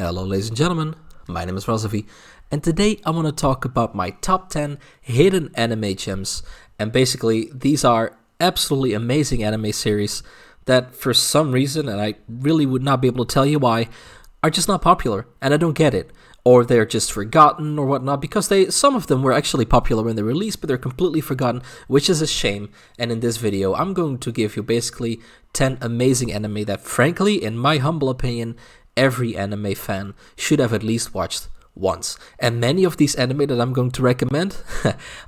Hello ladies and gentlemen, my name is Razovy, and today I want to talk about my top 10 hidden anime gems, and basically these are absolutely amazing anime series that for some reason, and I really would not be able to tell you why, are just not popular, and I don't get it. Or they're just forgotten or whatnot, because some of them were actually popular when they were released, but they're completely forgotten, which is a shame. And in this video, I'm going to give you basically 10 amazing anime that, frankly, in my humble opinion, every anime fan should have at least watched once. And many of these anime that I'm going to recommend,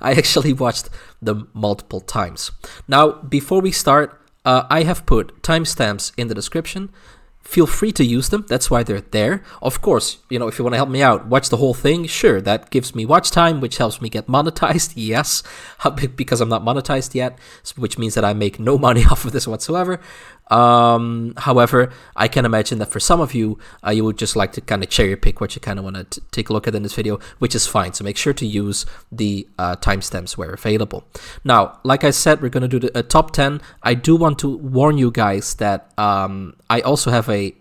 I actually watched them multiple times. Now, before we start, I have put timestamps in the description. Feel free to use them. That's why they're there. Of course, if you want to help me out, watch the whole thing. Sure, that gives me watch time, which helps me get monetized. Yes, because I'm not monetized yet, which means that I make no money off of this whatsoever. However, I can imagine that for some of you, you would just like to kind of cherry pick what you kind of want to take a look at in this video, which is fine. So make sure to use the timestamps where available. Now, like I said, we're going to do a top 10. I do want to warn you guys that I also have a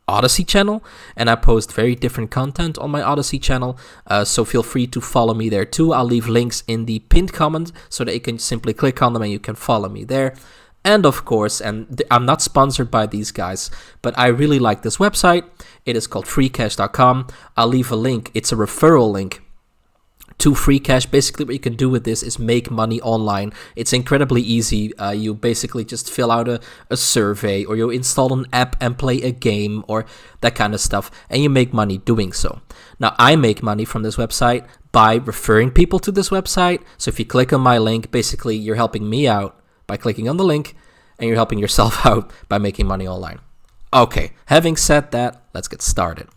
Odyssey channel, and I post very different content on my Odyssey channel, so feel free to follow me there too. I'll leave links in the pinned comment so that you can simply click on them and you can follow me there. And of course, I'm not sponsored by these guys, but I really like this website. It is called freecash.com. I'll leave a link. It's a referral link to Freecash. Basically, what you can do with this is make money online. It's incredibly easy. You basically just fill out a survey, or you install an app and play a game, or that kind of stuff, and you make money doing so. Now, I make money from this website by referring people to this website. So if you click on my link, basically you're helping me out by clicking on the link, and you're helping yourself out by making money online. Okay, having said that, let's get started.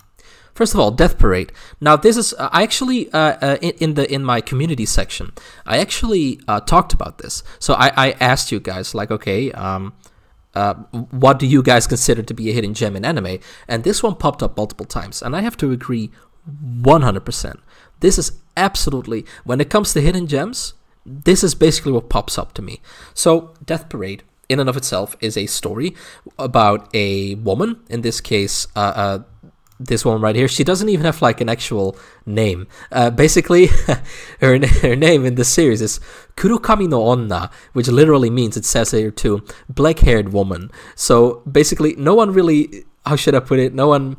First of all, Death Parade. Now, this is I actually in my community section, I actually talked about this. So I asked you guys, like, okay, what do you guys consider to be a hidden gem in anime? And this one popped up multiple times, and I have to agree 100%. This is absolutely, when it comes to hidden gems, this is basically what pops up to me. So, Death Parade, in and of itself, is a story about a woman. In this case, this woman right here. She doesn't even have like an actual name. Basically, her name in the series is Kurokami no Onna, which literally means, it says here too, black-haired woman. So basically, no one really, how should I put it? No one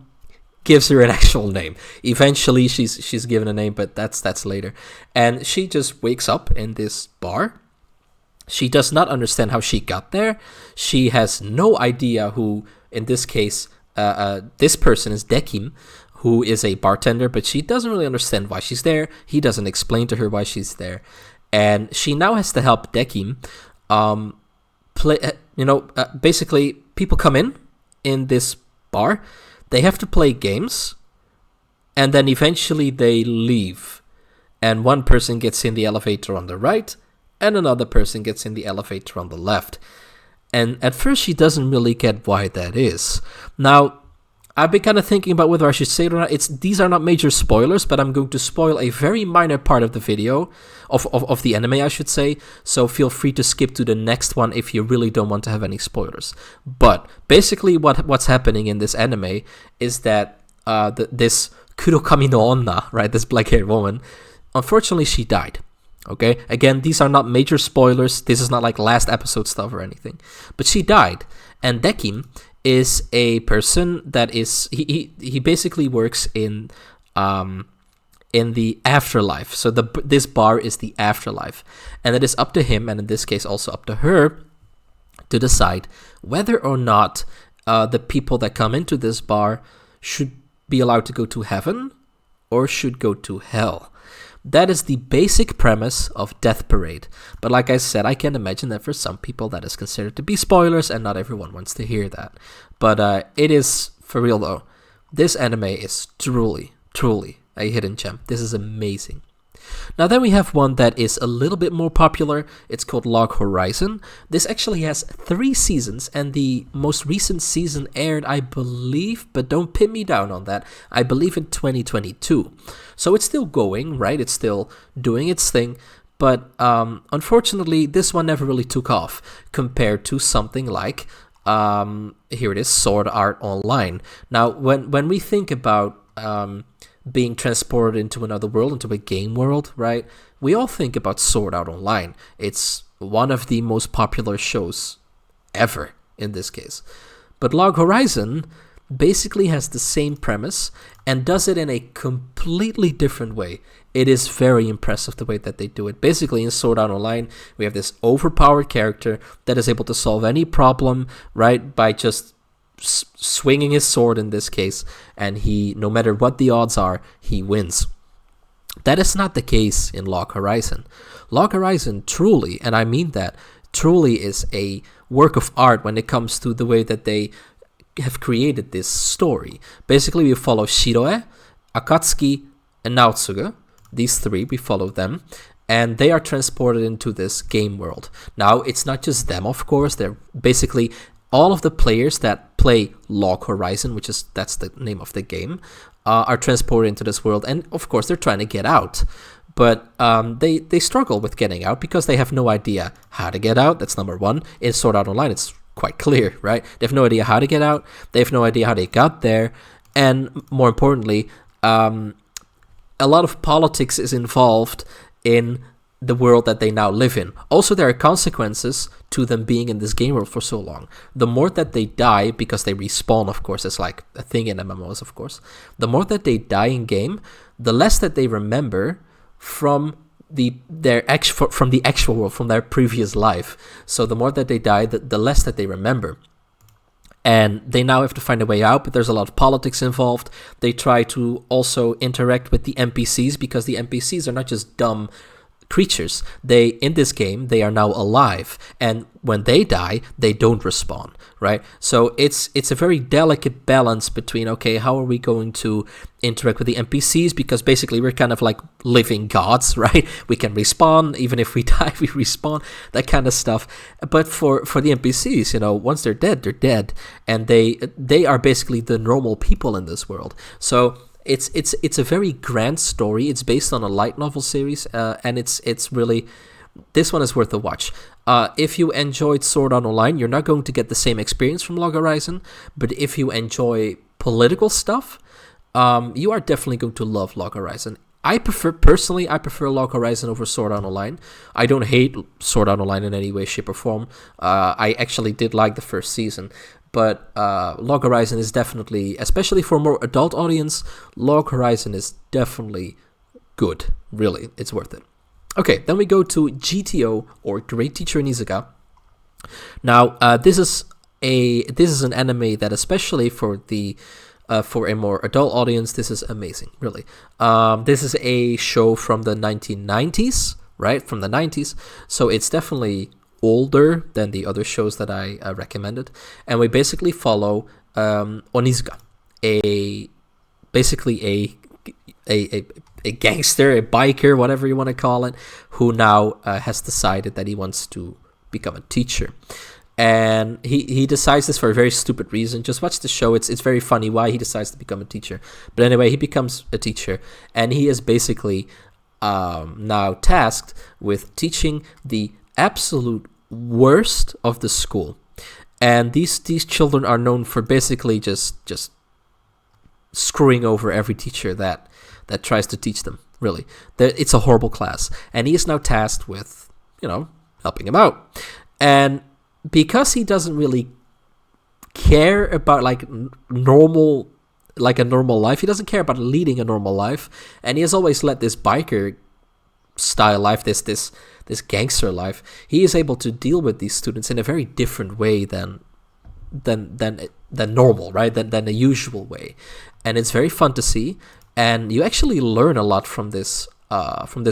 gives her an actual name. Eventually, she's given a name, but that's later. And she just wakes up in this bar. She does not understand how she got there. She has no idea who, in this case, this person is Dekim, who is a bartender, but she doesn't really understand why she's there. He doesn't explain to her why she's there, and she now has to help Dekim play. Basically, people come in this bar. They have to play games, and then eventually they leave. And one person gets in the elevator on the right, and another person gets in the elevator on the left. And at first, she doesn't really get why that is. Now, I've been kind of thinking about whether I should say it or not. These are not major spoilers, but I'm going to spoil a very minor part of the video, of the anime, I should say. So feel free to skip to the next one if you really don't want to have any spoilers. But basically, what's happening in this anime is that this Kurokami no Onna, right, this black-haired woman, unfortunately, she died. Okay, again, these are not major spoilers. This is not like last episode stuff or anything. But she died, and Dekim is a person that is he basically works in the afterlife. So this bar is the afterlife, and it is up to him, and in this case also up to her, to decide whether or not the people that come into this bar should be allowed to go to heaven or should go to hell. That is the basic premise of Death Parade. But like I said, I can imagine that for some people that is considered to be spoilers, and not everyone wants to hear that. But it is, for real though, this anime is truly, truly a hidden gem. This is amazing. Now then we have one that is a little bit more popular. It's called Log Horizon. This actually has 3 seasons, and the most recent season aired, I believe, but don't pin me down on that, I believe in 2022. So it's still going, right? It's still doing its thing, but unfortunately, this one never really took off compared to something like Here it is, Sword Art Online. Now, when we think about being transported into another world, into a game world, right? We all think about Sword Art Online. It's one of the most popular shows ever in this case. But Log Horizon basically has the same premise and does it in a completely different way. It is very impressive the way that they do it. Basically, in Sword Art Online, we have this overpowered character that is able to solve any problem, right, by just swinging his sword in this case, and he, no matter what the odds are, he wins. That is not the case in Log Horizon. Log Horizon truly, and I mean that, truly is a work of art when it comes to the way that they have created this story. Basically, we follow Shiroe, Akatsuki, and Naotsugu. These three, we follow them, and they are transported into this game world. Now, it's not just them, of course. They're basically all of the players that play Log Horizon, that's the name of the game, are transported into this world, and of course, they're trying to get out. But they struggle with getting out because they have no idea how to get out. That's number one. In Sword Art Online, it's quite clear, right? They have no idea how to get out. They have no idea how they got there. And more importantly, a lot of politics is involved in the world that they now live in. Also, there are consequences to them being in this game world for so long. The more that they die, because they respawn, of course, it's like a thing in MMOs, of course. The more that they die in game, the less that they remember from the actual world, from their previous life. So the more that they die, the less that they remember. And they now have to find a way out, but there's a lot of politics involved. They try to also interact with the NPCs, because the NPCs are not just dumb creatures. In this game, they are now alive, and when they die, they don't respawn, right? So it's a very delicate balance between, okay, how are we going to interact with the NPCs, because basically we're kind of like living gods, right? We can respawn, even if we die, we respawn, that kind of stuff. But for the NPCs, once they're dead, and they are basically the normal people in this world. So it's a very grand story. It's based on a light novel series, and it's really, this one is worth a watch. If you enjoyed Sword Art Online, you're not going to get the same experience from Log Horizon, but if you enjoy political stuff, you are definitely going to love Log Horizon. I prefer Log Horizon over Sword Art Online. I don't hate Sword Art Online in any way, shape, or form. I actually did like the first season. But Log Horizon is definitely, especially for a more adult audience, Log Horizon is definitely good. Really, it's worth it. Okay, then we go to GTO, or Great Teacher Onizuka. Now, this is an anime that, especially for a more adult audience, this is amazing. Really, this is a show from the 1990s, right? From the 90s, so it's definitely older than the other shows that I recommended, and we basically follow Onizuka, basically a gangster, a biker, whatever you want to call it, who now has decided that he wants to become a teacher. And he decides this for a very stupid reason. Just watch the show. It's very funny why he decides to become a teacher. But anyway, he becomes a teacher, and he is basically now tasked with teaching the absolute worst of the school. And these children are known for basically just screwing over every teacher that tries to teach them. Really, it's a horrible class, and he is now tasked with helping him out. And because he doesn't really care about like a normal life, he doesn't care about leading a normal life, and he has always led this biker style life, this gangster life. He is able to deal with these students in a very different way than normal, right? Than the usual way, and it's very fun to see. And you actually learn a lot from this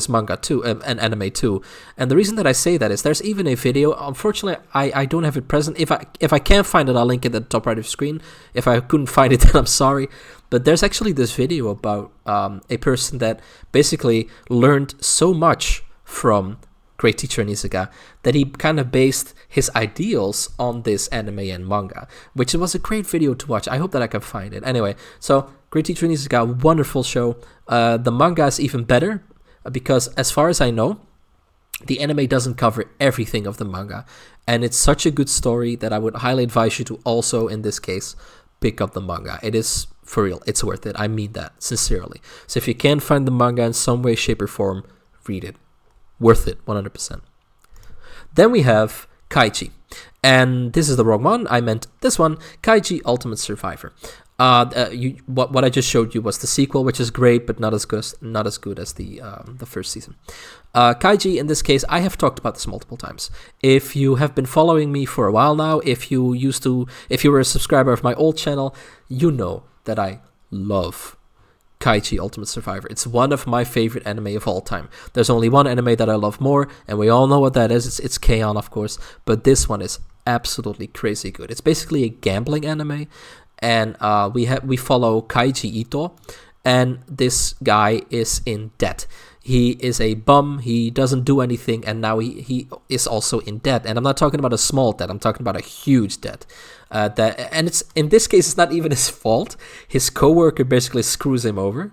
manga too, and anime too. And the reason that I say that is there's even a video. Unfortunately, I don't have it present. If I can't find it, I'll link it at the top right of the screen. If I couldn't find it, then I'm sorry. But there's actually this video about a person that basically learned so much from Great Teacher Onizuka that he kind of based his ideals on this anime and manga, which was a great video to watch. I hope that I can find it. Anyway, so Great Teacher Onizuka, wonderful show. The manga is even better because, as far as I know, the anime doesn't cover everything of the manga, and it's such a good story that I would highly advise you to also, in this case, pick up the manga. It is, for real, it's worth it. I mean that sincerely. So if you can find the manga in some way, shape, or form, read it. Worth it, 100%. Then we have Kaiji. And this is the wrong one. I meant this one, Kaiji Ultimate Survivor. What I just showed you was the sequel, which is great, but not as good as the first season. Kaiji, in this case, I have talked about this multiple times. If you have been following me for a while now, if you were a subscriber of my old channel, you know that I love Kaiji Ultimate Survivor. It's one of my favorite anime of all time. There's only one anime that I love more, and we all know what that is. It's K-On!, of course, but this one is absolutely crazy good. It's basically a gambling anime, and we follow Kaiji Ito, and this guy is in debt. He is a bum, he doesn't do anything, and now he is also in debt. And I'm not talking about a small debt, I'm talking about a huge debt. And it's, in this case, it's not even his fault. His coworker basically screws him over.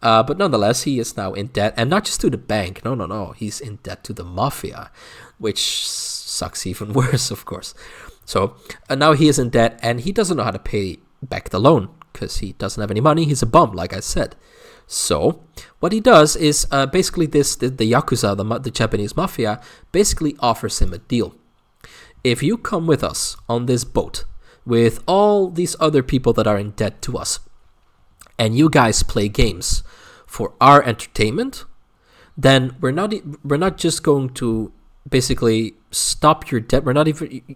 But nonetheless, he is now in debt, and not just to the bank. No. He's in debt to the mafia, which sucks even worse, of course. So now he is in debt, and he doesn't know how to pay back the loan because he doesn't have any money. He's a bum, like I said. So what he does is basically the Yakuza, the Japanese mafia, basically offers him a deal. If you come with us on this boat with all these other people that are in debt to us, and you guys play games for our entertainment, then we're not just going to basically stop your debt.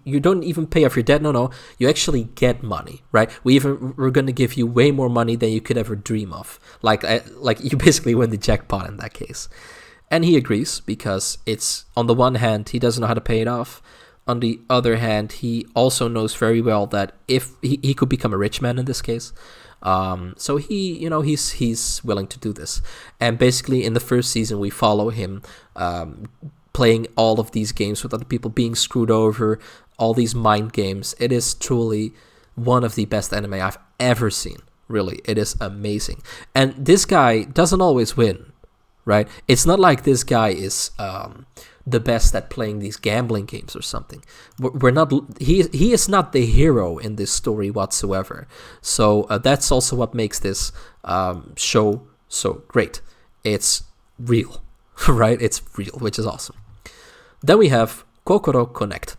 You don't even pay off your debt. No, you actually get money, right? We're going to give you way more money than you could ever dream of. Like you basically win the jackpot in that case. And he agrees because it's, on the one hand, he doesn't know how to pay it off. On the other hand, he also knows very well that if he could become a rich man in this case. So he's willing to do this. And basically in the first season, we follow him playing all of these games with other people, being screwed over, all these mind games. It is truly one of the best anime I've ever seen. Really, it is amazing. And this guy doesn't always win, right? It's not like this guy is the best at playing these gambling games or something. He is not the hero in this story whatsoever. So that's also what makes this show so great. It's real, right? It's real, which is awesome. Then we have Kokoro Connect.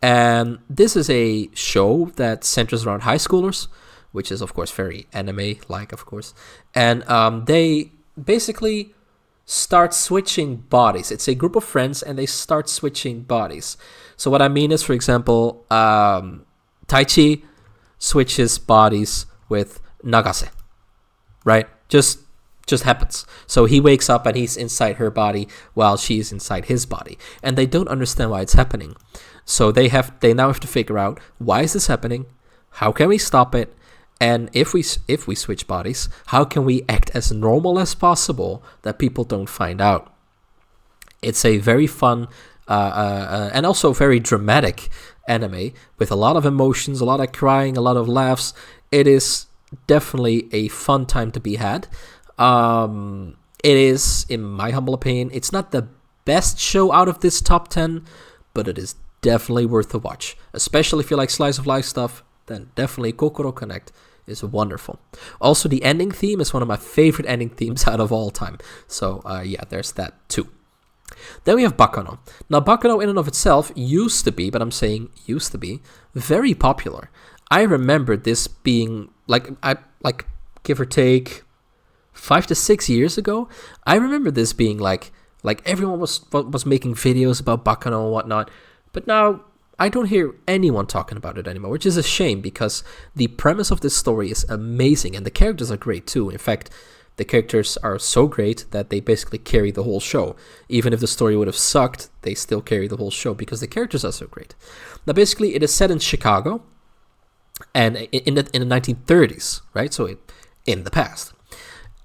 And this is a show that centers around high schoolers, which is, of course, very anime-like, of course. And they basically start switching bodies. It's a group of friends, and they start switching bodies. So what I mean is, for example, Taichi switches bodies with Nagase, right? Just happens. So he wakes up and he's inside her body while she's inside his body, and they don't understand why it's happening. So they now have to figure out, why is this happening? How can we stop it? And if we switch bodies, how can we act as normal as possible that people don't find out? It's a very fun and also very dramatic anime with a lot of emotions, a lot of crying, a lot of laughs. It is definitely a fun time to be had. It is, in my humble opinion, it's not the best show out of this top 10, but it is definitely worth a watch. Especially if you like slice of life stuff, then definitely Kokoro Connect is wonderful. Also, the ending theme is one of my favorite ending themes out of all time. So, there's that too. Then we have Bakano. Now, Bakano in and of itself used to be, but I'm saying used to be, very popular. I remember this being, give or take, 5 to 6 years ago. I remember this being like everyone was making videos about Bakano and whatnot. But now, I don't hear anyone talking about it anymore, which is a shame because the premise of this story is amazing and the characters are great too. In fact, the characters are so great that they basically carry the whole show. Even if the story would have sucked, they still carry the whole show because the characters are so great. Now, basically, it is set in Chicago and in the 1930s, right? So in the past.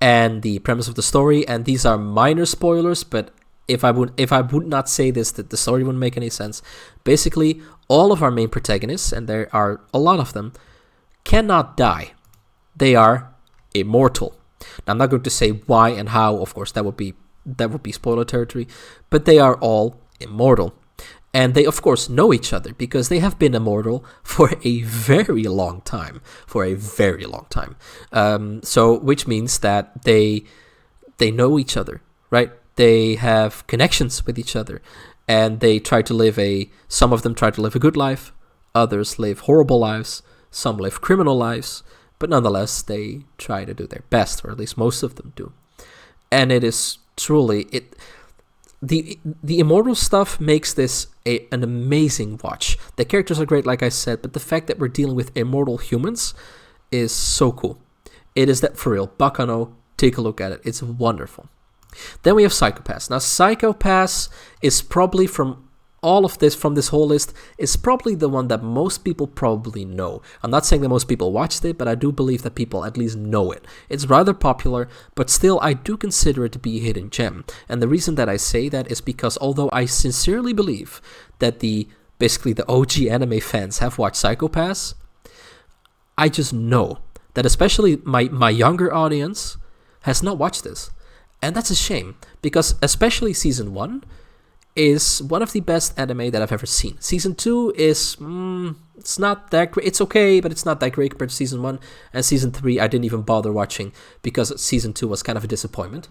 And the premise of the story, and these are minor spoilers, but if I would not say this, that the story wouldn't make any sense. Basically, all of our main protagonists, and there are a lot of them, cannot die. They are immortal. Now, I'm not going to say why and how. Of course, that would be that would be spoiler territory, but they are all immortal. And they, of course, know each other because they have been immortal for a very long time. So, which means that they know each other, right? They have connections with each other, and they try to live some of them try to live a good life, others live horrible lives, some live criminal lives, but nonetheless, they try to do their best, or at least most of them do. And it is truly, the immortal stuff makes this an amazing watch. The characters are great, like I said, but the fact that we're dealing with immortal humans is so cool. It is that for real. Bakano, take a look at it. It's wonderful. Then we have Psycho-Pass. Now, Psycho-Pass is probably from this whole list, is probably the one that most people probably know. I'm not saying that most people watched it, but I do believe that people at least know it. It's rather popular, but still I do consider it to be a hidden gem. And the reason that I say that is because although I sincerely believe that basically the OG anime fans have watched Psycho-Pass, I just know that especially my younger audience has not watched this. And that's a shame, because especially Season 1 is one of the best anime that I've ever seen. Season 2 is, it's not that great. It's okay, but it's not that great compared to Season 1. And Season 3 I didn't even bother watching because Season 2 was kind of a disappointment.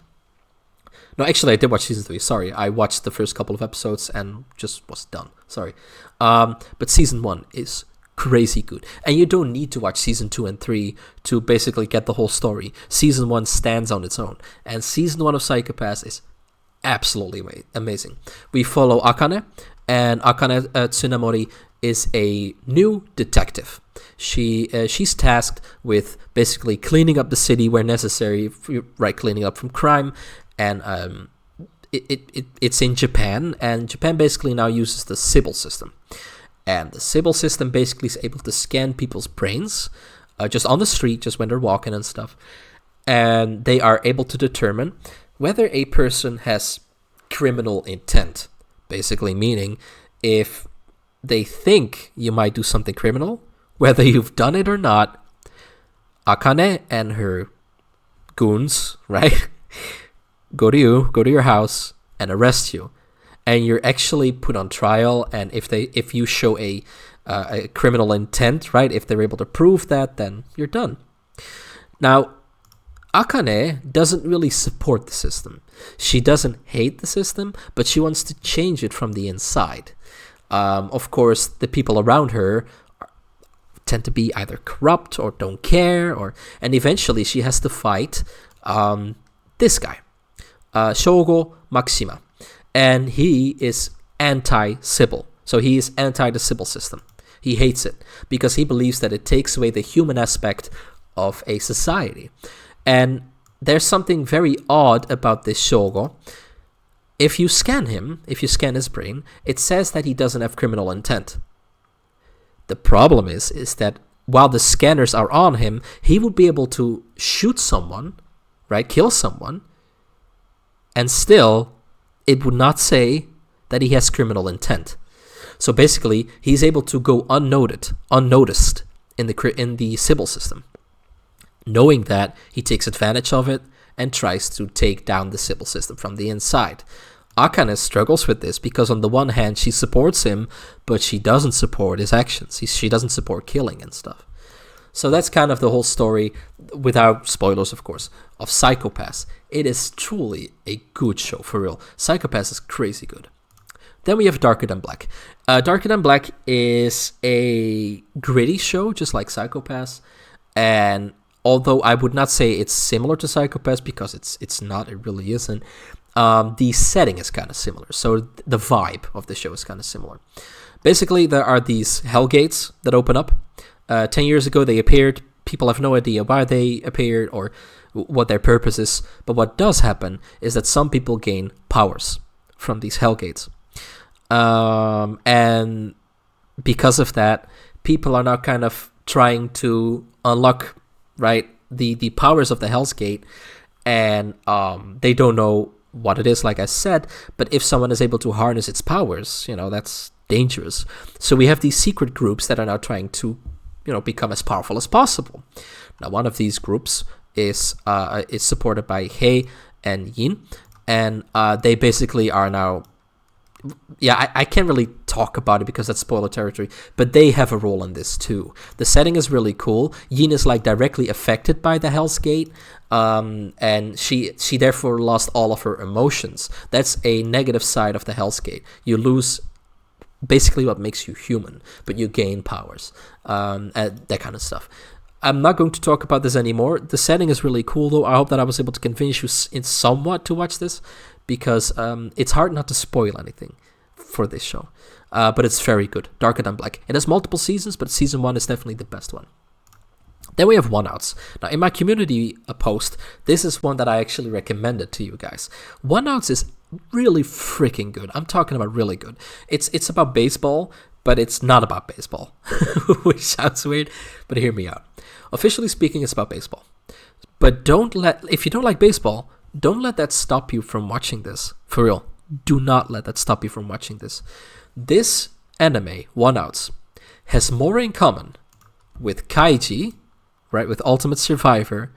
No, actually I did watch Season 3, sorry. I watched the first couple of episodes and just was done, sorry. But Season 1 is crazy good. And you don't need to watch Season 2 and 3 to basically get the whole story. Season 1 stands on its own. And Season 1 of Psycho-Pass is absolutely amazing. We follow Akane, and Akane Tsunamori is a new detective. She's tasked with basically cleaning up the city where necessary, right? Cleaning up from crime, and it's in Japan, and Japan basically now uses the Sybil system. And the Sybil system basically is able to scan people's brains just on the street, just when they're walking and stuff. And they are able to determine whether a person has criminal intent. Basically meaning if they think you might do something criminal, whether you've done it or not, Akane and her goons, right, go to your house and arrest you. And you're actually put on trial, and if you show a criminal intent, right, if they're able to prove that, then you're done. Now, Akane doesn't really support the system. She doesn't hate the system, but she wants to change it from the inside. Of course, the people around her tend to be either corrupt or don't care, and eventually she has to fight this guy, Shogo Maxima. And he is anti-Sybil. So he is anti the Sybil system. He hates it because he believes that it takes away the human aspect of a society. And there's something very odd about this Shogo. If you scan his brain, it says that he doesn't have criminal intent. The problem is that while the scanners are on him, he would be able to shoot someone, right, kill someone, and still it would not say that he has criminal intent. So basically, he's able to go unnoticed in the Sybil system, knowing that he takes advantage of it and tries to take down the Sybil system from the inside. Akane struggles with this because on the one hand, she supports him, but she doesn't support his actions. She doesn't support killing and stuff. So that's kind of the whole story, without spoilers, of course, of Psycho-Pass. It is truly a good show, for real. Psycho-Pass is crazy good. Then we have Darker Than Black. Darker Than Black is a gritty show, just like Psycho-Pass. And although I would not say it's similar to Psycho-Pass, because it's not, it really isn't, the setting is kind of similar. So the vibe of the show is kind of similar. Basically, there are these hell gates that open up. 10 years ago, they appeared. People have no idea why they appeared or what their purpose is. But what does happen is that some people gain powers from these hellgates. And because of that, people are now kind of trying to unlock, right, the powers of the Hell's Gate. And they don't know what it is, like I said. But if someone is able to harness its powers, that's dangerous. So we have these secret groups that are now trying to become as powerful as possible. Now, one of these groups is supported by Hei and Yin, and they basically are now. Yeah, I can't really talk about it because that's spoiler territory, but they have a role in this too. The setting is really cool. Yin is like directly affected by the Hell's Gate, and she therefore lost all of her emotions. That's a negative side of the Hell's Gate. You lose basically what makes you human, but you gain powers, and that kind of stuff. I'm not going to talk about this anymore. The setting is really cool, though. I hope that I was able to convince you in somewhat to watch this, because it's hard not to spoil anything for this show. But it's very good. Darker Than Black. It has multiple seasons, but season 1 is definitely the best one. Then we have One Outs. Now, in my community post, this is one that I actually recommended to you guys. One Outs is really freaking good. I'm talking about really good. It's about baseball, but it's not about baseball, which sounds weird, but hear me out. Officially speaking, it's about baseball. But if you don't like baseball, don't let that stop you from watching this. For real. Do not let that stop you from watching this. This anime, One Outs, has more in common with Kaiji, right, with Ultimate Survivor,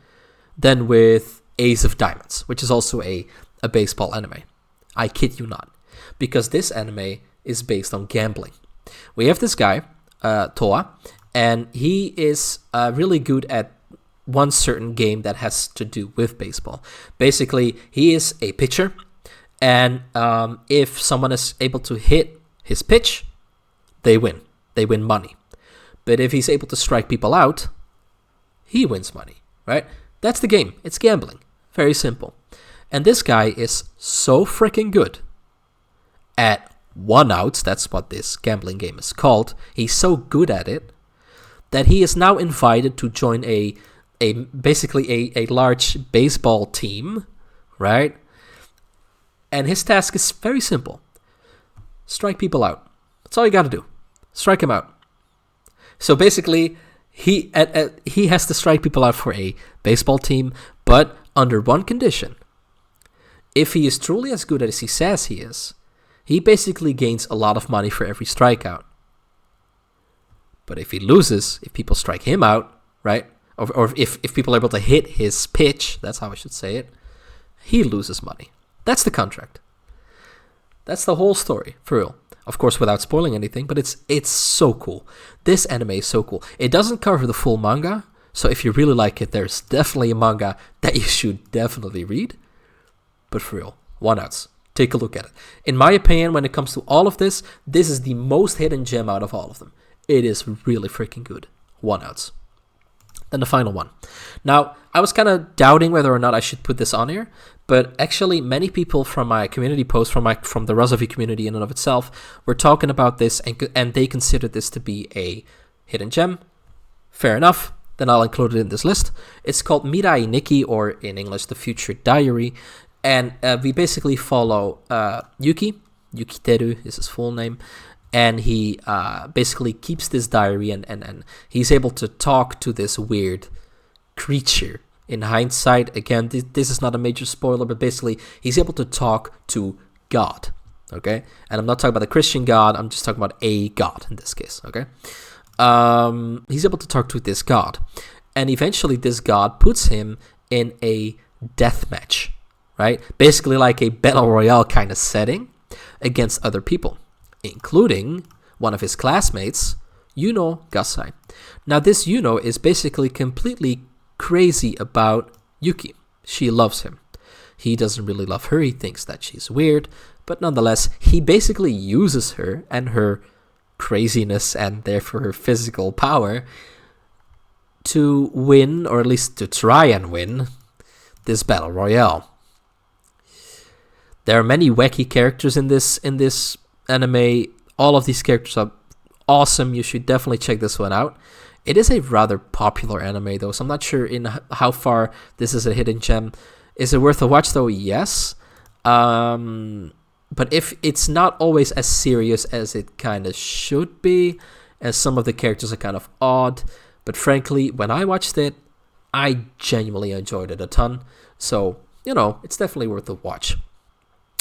than with Ace of Diamonds, which is also a baseball anime. I kid you not. Because this anime is based on gambling. We have this guy, Toa, and he is really good at one certain game that has to do with baseball. Basically, he is a pitcher, and if someone is able to hit his pitch, they win. They win money. But if he's able to strike people out, he wins money, right? That's the game. It's gambling. Very simple. And this guy is so freaking good at one outs, that's what this gambling game is called. He's so good at it that he is now invited to join basically a large baseball team, right? And his task is very simple. Strike people out. That's all you got to do. Strike them out. So basically, he has to strike people out for a baseball team, but under one condition. If he is truly as good as he says he is, he basically gains a lot of money for every strikeout. But if he loses, if people strike him out, right? Or if people are able to hit his pitch, that's how I should say it, he loses money. That's the contract. That's the whole story, for real. Of course, without spoiling anything, but it's so cool. This anime is so cool. It doesn't cover the full manga, so if you really like it, there's definitely a manga that you should definitely read. But for real, One Outs. Take a look at it. In my opinion, when it comes to all of this, this is the most hidden gem out of all of them. It is really freaking good. One Outs. Then the final one. Now, I was kind of doubting whether or not I should put this on here, but actually many people from my community post, from the Razovy community in and of itself, were talking about this, and they considered this to be a hidden gem. Fair enough. Then I'll include it in this list. It's called Mirai Nikki, or in English, The Future Diary. And we basically follow Yuki. Yukiteru is his full name. And he basically keeps this diary, and he's able to talk to this weird creature. In hindsight, again, this is not a major spoiler, but basically he's able to talk to God, okay? And I'm not talking about the Christian God, I'm just talking about a God in this case, okay? He's able to talk to this God. And eventually this God puts him in a death match, right? Basically like a battle royale kind of setting against other people, including one of his classmates, Yuno Gasai. Now, this Yuno is basically completely crazy about Yuki. She loves him. He doesn't really love her. He thinks that she's weird. But nonetheless, he basically uses her and her craziness, and therefore her physical power, to win, or at least to try and win, this battle royale. There are many wacky characters in this anime. All of these characters are awesome. You should definitely check this one out. It is a rather popular anime, though, so I'm not sure in how far this is a hidden gem. Is it worth a watch, though? Yes. But if it's not always as serious as it kind of should be, as some of the characters are kind of odd. But frankly, when I watched it, I genuinely enjoyed it a ton. So, it's definitely worth a watch.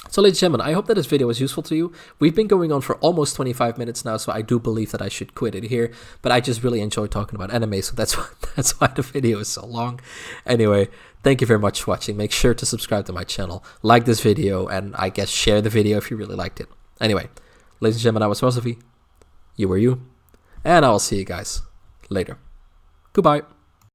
So ladies and gentlemen, I hope that this video was useful to you. We've been going on for almost 25 minutes now, so I do believe that I should quit it here. But I just really enjoy talking about anime, so that's why the video is so long. Anyway, thank you very much for watching. Make sure to subscribe to my channel, like this video, and I guess share the video if you really liked it. Anyway, ladies and gentlemen, I was Razovy. You were you. And I will see you guys later. Goodbye.